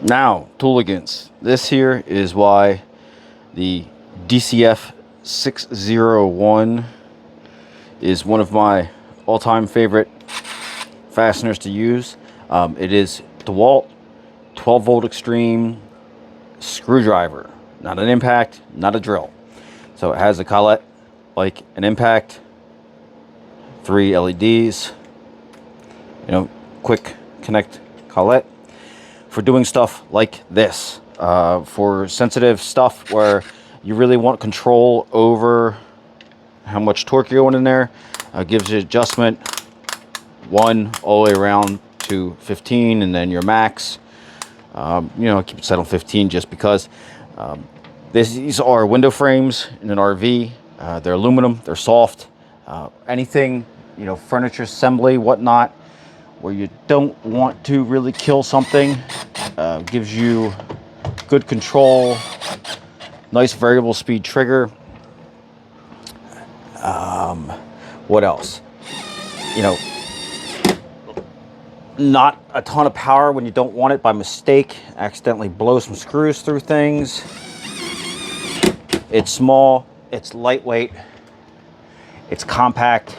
Now, Tooligans, this here is why the DCF601 is one of my all-time favorite fasteners to use. It is DeWalt 12-volt extreme screwdriver, not an impact, not a drill. So it has a collet like an impact, 3 LEDs, quick connect collet for doing stuff like this, for sensitive stuff where you really want control over how much torque you're going in there. Gives you adjustment 1 all the way around to 15, and then your max. Keep it set on 15 just because. These are window frames in an RV. They're aluminum, they're soft. Anything, furniture assembly, whatnot, where you don't want to really kill something, gives you good control, nice variable speed trigger. What else? Not a ton of power when you don't want it by mistake. Accidentally blow some screws through things. It's small, it's lightweight, it's compact.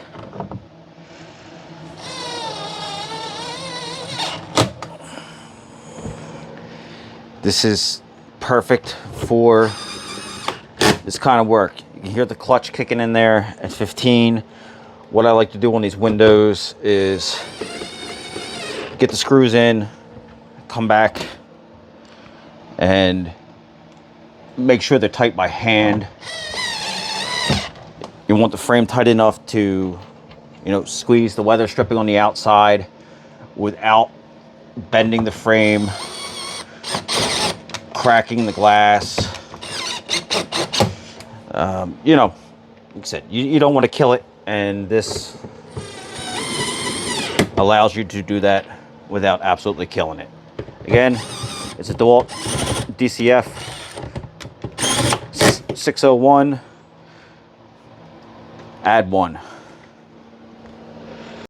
This is perfect for this kind of work. You can hear the clutch kicking in there at 15. What I like to do on these windows is get the screws in, come back, and make sure they're tight by hand. You want the frame tight enough to, squeeze the weather stripping on the outside without bending the frame, cracking the glass. Like I said, you don't want to kill it, and this allows you to do that without absolutely killing it. Again, it's a DeWalt DCF 601. Add 1.